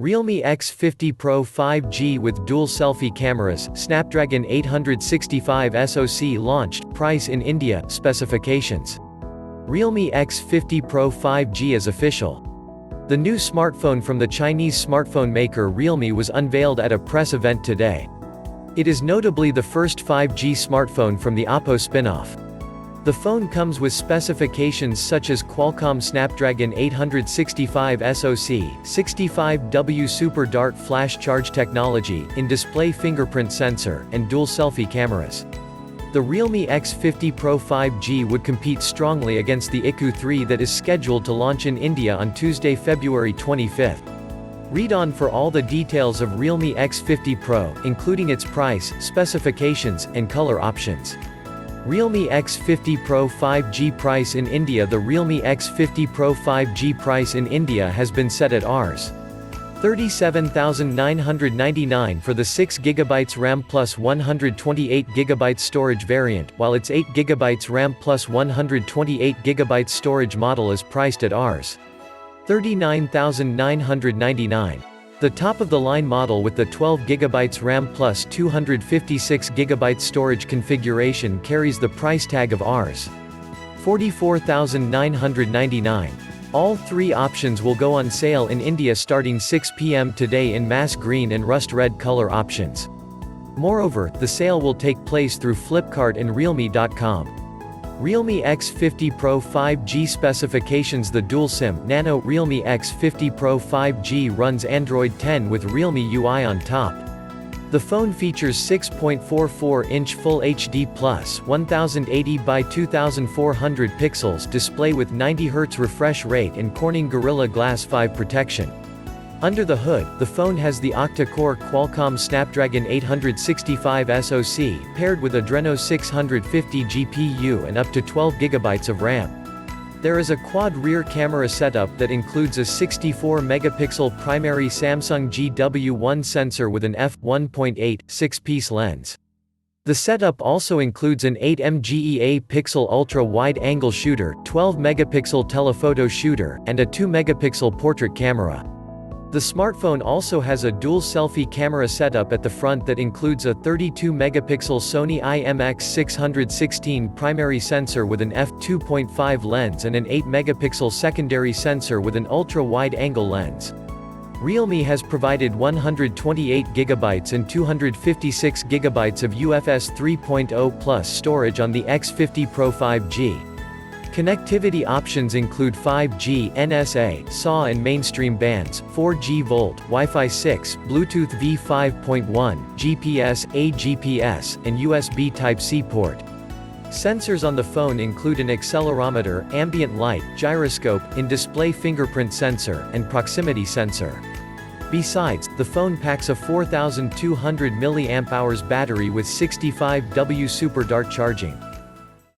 Realme X50 Pro 5G with dual selfie cameras, Snapdragon 865 SoC launched, price in India, specifications. Realme X50 Pro 5G is official. The new smartphone from the Chinese smartphone maker Realme was unveiled at a press event today. It is notably the first 5G smartphone from the Oppo spin-off. The phone comes with specifications such as Qualcomm Snapdragon 865 SoC, 65W Super Dart flash charge technology, in-display fingerprint sensor, and dual selfie cameras. The Realme X50 Pro 5G would compete strongly against the iQOO3 that is scheduled to launch in India on Tuesday, February 25. Read on for all the details of Realme X50 Pro, including its price, specifications, and color options. Realme X50 Pro 5G price in India. The Realme X50 Pro 5G price in India has been set at Rs. 37,999 for the 6GB RAM plus 128GB storage variant, while its 8GB RAM plus 128GB storage model is priced at Rs. 39,999. The top-of-the-line model with the 12GB RAM plus 256GB storage configuration carries the price tag of Rs. 44,999. All three options will go on sale in India starting 6 p.m. today in mass green and rust red color options. Moreover, the sale will take place through Flipkart and Realme.com. Realme X50 Pro 5G specifications. The dual SIM Nano Realme X50 Pro 5G runs Android 10 with Realme UI on top. The phone features 6.44-inch Full HD Plus 1080 by 2400 pixels display with 90 Hz refresh rate and Corning Gorilla Glass 5 protection. Under the hood, the phone has the octa-core Qualcomm Snapdragon 865 SoC, paired with Adreno 650 GPU and up to 12GB of RAM. There is a quad rear camera setup that includes a 64-megapixel primary Samsung GW1 sensor with an f1.8 6-piece lens. The setup also includes an 8 megapixel ultra-wide-angle shooter, 12-megapixel telephoto shooter, and a 2-megapixel portrait camera. The smartphone also has a dual selfie camera setup at the front that includes a 32-megapixel Sony IMX616 primary sensor with an f2.5 lens and an 8-megapixel secondary sensor with an ultra-wide-angle lens. Realme has provided 128GB and 256GB of UFS 3.0+ storage on the X50 Pro 5G. Connectivity options include 5G, NSA, SAW and mainstream bands, 4G Volt, Wi-Fi 6, Bluetooth V5.1, GPS, AGPS, and USB Type-C port. Sensors on the phone include an accelerometer, ambient light, gyroscope, in-display fingerprint sensor, and proximity sensor. Besides, the phone packs a 4200 mAh battery with 65W Super Dart charging.